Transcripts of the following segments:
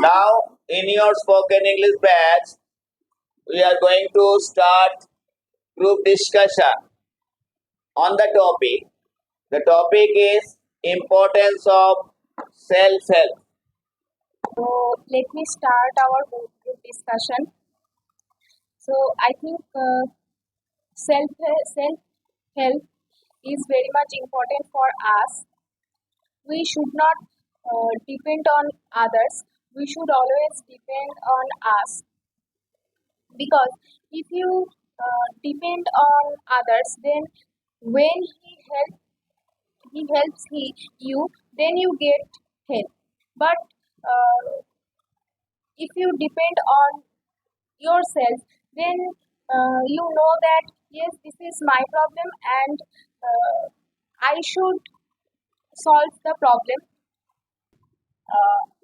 Now, in your spoken English batch, we are going to start group discussion on the topic. The topic is importance of self-help. So let me start our group discussion. So I think self help is very much important for us. We should not depend on others. We should always depend on us, because if you depend on others, then when he helps you, then you get help. But if you depend on yourself, then you know that yes, this is my problem, and I should solve the problem.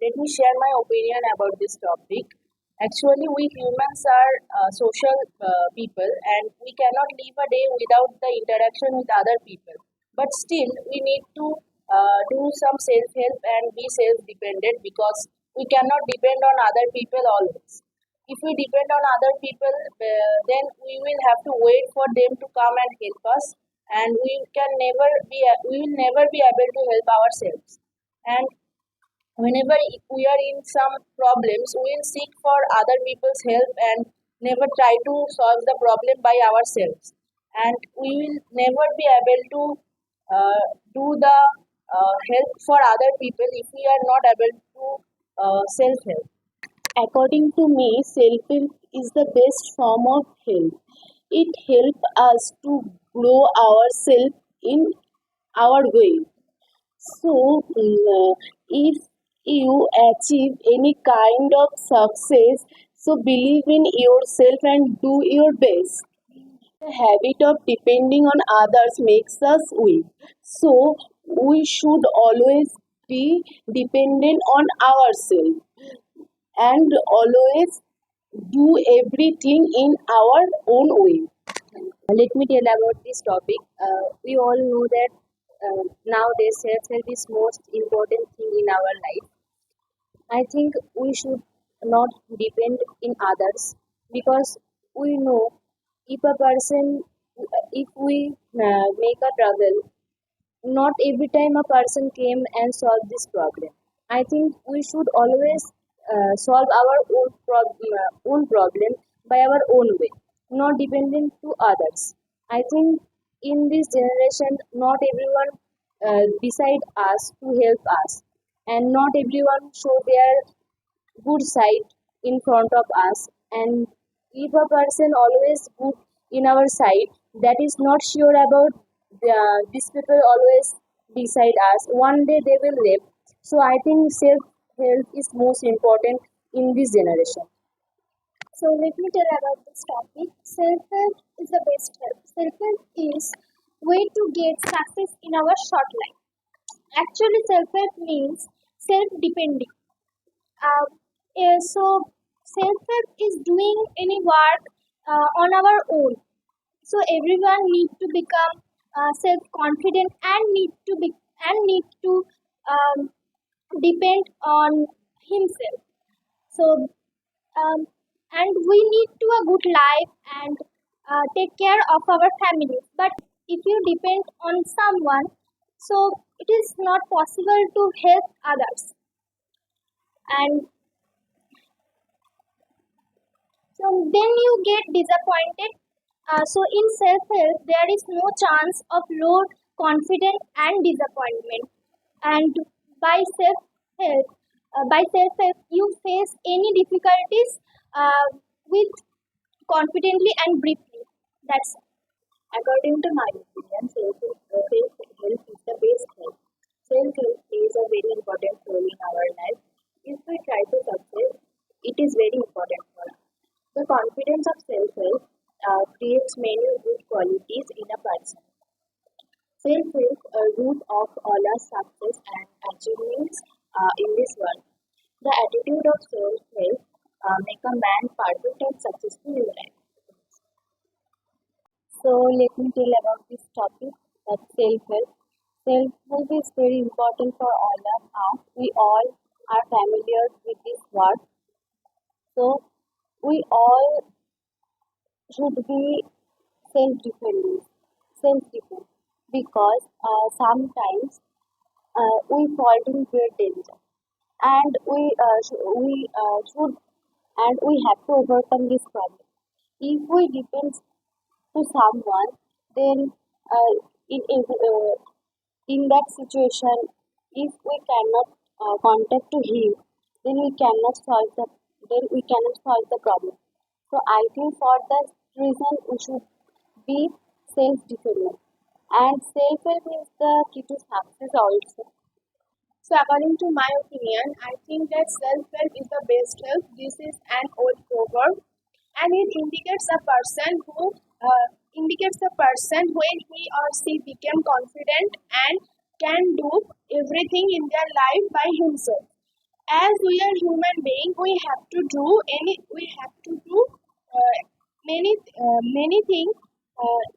Let me share my opinion about this topic. Actually, we humans are social people, and we cannot live a day without the interaction with other people. But still, we need to do some self help and be self dependent, because we cannot depend on other people always. If we depend on other people, then we will have to wait for them to come and help us, and we will never be able to help ourselves. And whenever we are in some problems, we will seek for other people's help and never try to solve the problem by ourselves. And we will never be able to do the help for other people if we are not able to self help. According to me, self help is the best form of help. It helps us to grow ourselves in our way. So, if you achieve any kind of success, so believe in yourself and do your best. The habit of depending on others makes us weak. So, we should always be dependent on ourselves and always do everything in our own way. Let me tell about this topic. We all know that nowadays self-help is most important thing in our life. I think we should not depend in others, because we know if a person, if we make a trouble, not every time a person came and solved this problem. I think we should always solve our own problem by our own way, not dependent to others. I think in this generation, not everyone decide us to help us, and not everyone show their good side in front of us. And if a person always good in our side, that is not sure about these people always beside us, one day they will live. So I think self help is most important in this generation. So let me tell about this topic. Self help is the best help. Self help is way to get success in our short life. Actually, self help means self depending. So self-help is doing any work on our own. So everyone need to become self-confident, and need to um, depend on himself. So and we need to a good life, and take care of our family. But if you depend on someone, so it is not possible to help others. And so then you get disappointed. So in self-help, there is no chance of low confidence and disappointment. And by self-help, you face any difficulties with confidently and briefly. That's it. According to my opinion, self-help is the best help. Self-help plays a very important role in our life. If we try to succeed, it is very important for us. The confidence of self-help creates many good qualities in a person. Self-help is a root of all our success and achievements in this world. The attitude of self-help make a man perfect and successful in life. So let me tell about this topic, that self-help. Self-help is very important for all of us. We all are familiar with this word. So we all should be self-dependent, self-dependent, because sometimes we fall in great danger, and we should and we have to overcome this problem. If we depend to someone, then uh, in that situation, if we cannot contact to him, then we cannot solve the problem. So I think for that reason we should be self-dependent, and self-help is the key to success also. So according to my opinion, I think that self-help is the best help. This is an old proverb, and it indicates a person when he or she became confident and can do everything in their life by himself. As we are human being, we have to do uh, many things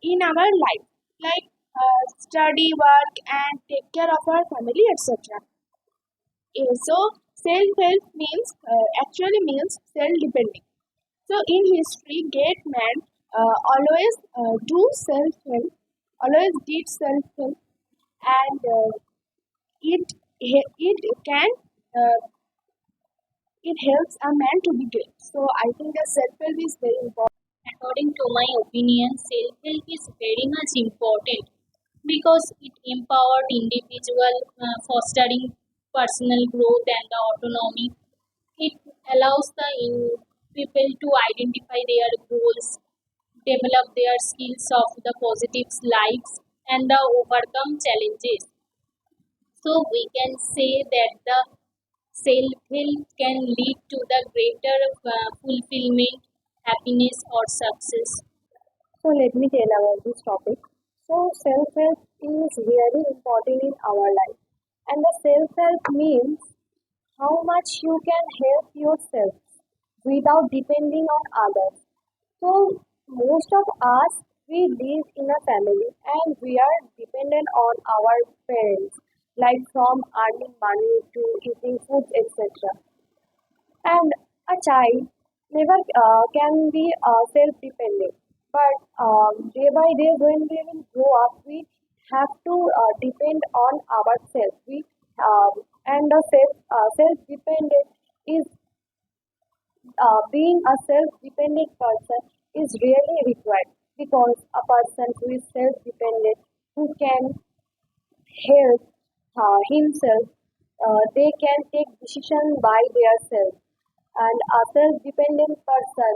in our life, like study, work, and take care of our family, etc. So self-help actually means self-depending. So in history, great men always do self-help, always did self-help, and it can uh, it helps a man to be great. So I think that self-help is very important. According to my opinion, self-help is very much important because it empowered individual, fostering personal growth and the autonomy. It allows people to identify their goals, develop their skills of the positive lives, and overcome challenges. So we can say that the self-help can lead to the greater fulfillment, happiness, or success. So let me tell about this topic. So self-help is very important in our life. And the self-help means how much you can help yourself without depending on others. So most of us, we live in a family and we are dependent on our parents, like from earning money to eating food, etc. And a child never can be self-dependent. But day by day, when we will grow up, we have to depend on ourselves. And the self-dependent is being a self-dependent person is really required, because a person who is self-dependent, who can help himself, they can take decision by themselves, and a self-dependent person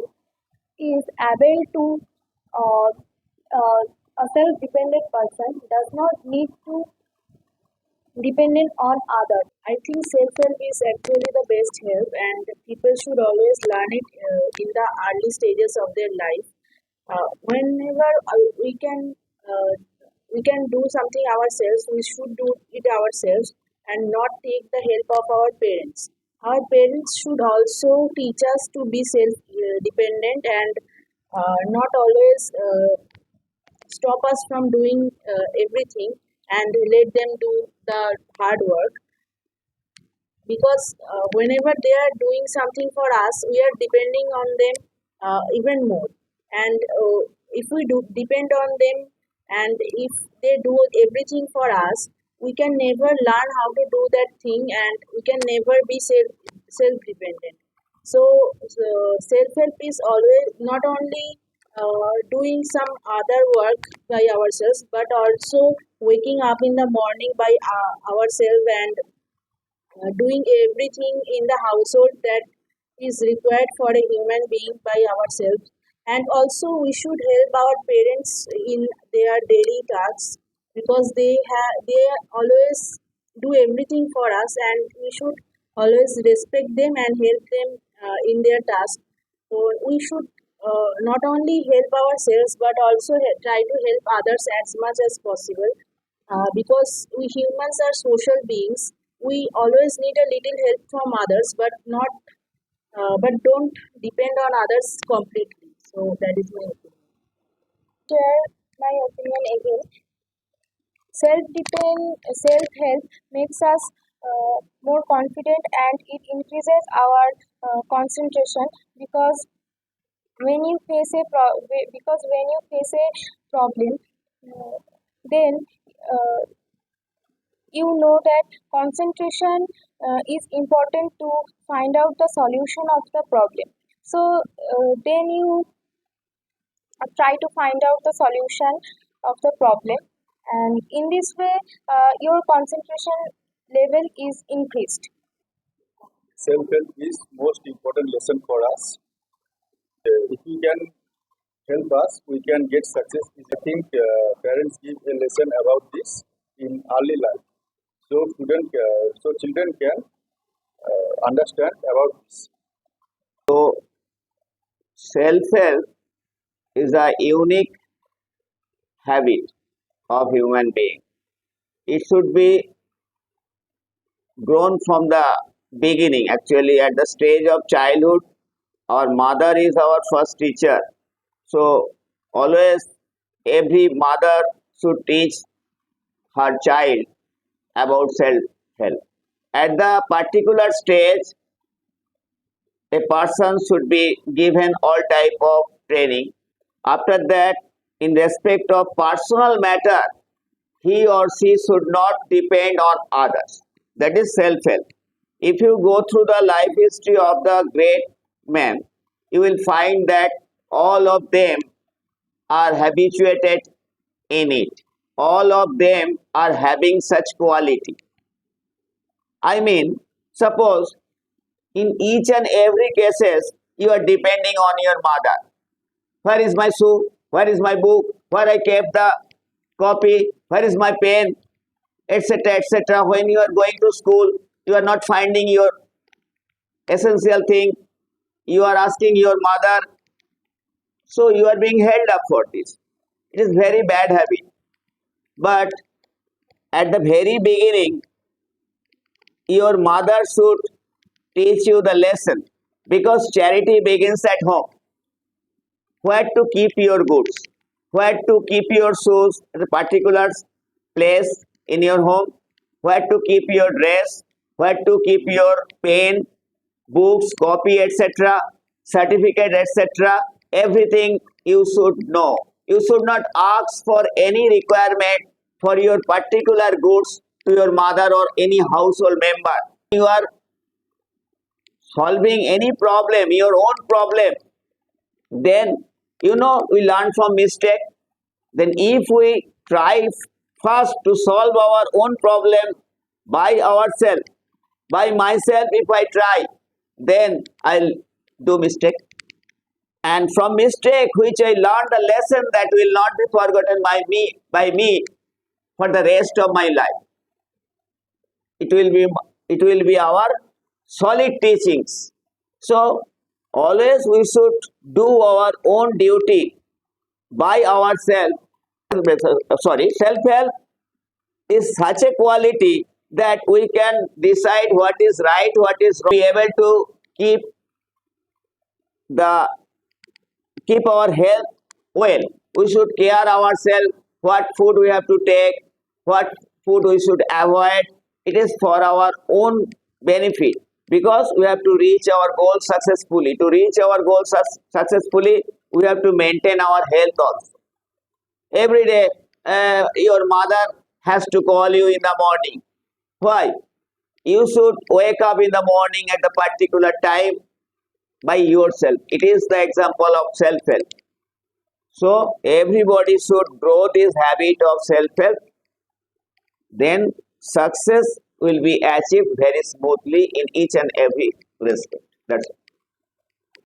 is able to uh, uh, a self-dependent person does not need to dependent on others. I think self-help is actually the best help, and people should always learn it in the early stages of their life. Whenever uh, we can do something ourselves, we should do it ourselves and not take the help of our parents. Our parents should also teach us to be self-dependent and not always stop us from doing everything and let them do the hard work, because whenever they are doing something for us, we are depending on them even more. And if we do depend on them, and if they do everything for us, we can never learn how to do that thing, and we can never be self dependent. So, self help is always not only doing some other work by ourselves, but also waking up in the morning by ourselves and doing everything in the household that is required for a human being by ourselves. And also we should help our parents in their daily tasks, because they always do everything for us, and we should always respect them and help them in their tasks. So we should not only help ourselves but also try to help others as much as possible, because we humans are social beings. We always need a little help from others, but not but don't depend on others completely. So that is my opinion. Share my opinion again. Self help makes us more confident, and it increases our concentration, because when you face a problem, uh, then uh, you know that concentration is important to find out the solution of the problem. So then you try to find out the solution of the problem, and in this way your concentration level is increased. Self-help is most important lesson for us. If we can help us, we can get success. I think parents give a lesson about this in early life, so children can understand about this. So, self help is a unique habit of human being. It should be grown from the beginning. Actually, at the stage of childhood, our mother is our first teacher. So, always every mother should teach her child about self help. At the particular stage, a person should be given all type of training. After that, in respect of personal matter, he or she should not depend on others. That is self help. If you go through the life history of the great men, you will find that all of them are habituated in it. All of them are having such quality. I mean, suppose in each and every cases you are depending on your mother. Where is my shoe? Where is my book? Where I kept the copy? Where is my pen? Etc. etc. When you are going to school, you are not finding your essential thing. You are asking your mother. So you are being held up for this. It is very bad habit. But at the very beginning, your mother should teach you the lesson, because charity begins at home. Where to keep your goods, where to keep your shoes at a particular place in your home, where to keep your dress, where to keep your pen, books, copy, etc., certificate, etc. Everything you should know. You should not ask for any requirement for your particular goods to your mother or any household member. You are solving any problem, your own problem, then we learn from mistake. Then if we try first to solve our own problem by ourselves, by myself, if I try, then I'll do mistake, and from mistake which I learned the lesson that will not be forgotten by me for the rest of my life. It will be our solid teachings. So always we should do our own duty by ourselves. Self help is such a quality that we can decide what is right, what is wrong, be able to keep the keep our health well. We should care ourselves, what food we have to take, what food we should avoid. It is for our own benefit, because we have to reach our goals successfully. To reach our goals successfully, we have to maintain our health also. Every day, your mother has to call you in the morning. Why? You should wake up in the morning at a particular time by yourself. It is the example of self-help. So everybody should grow this habit of self-help. Then success will be achieved very smoothly in each and every respect. That's it.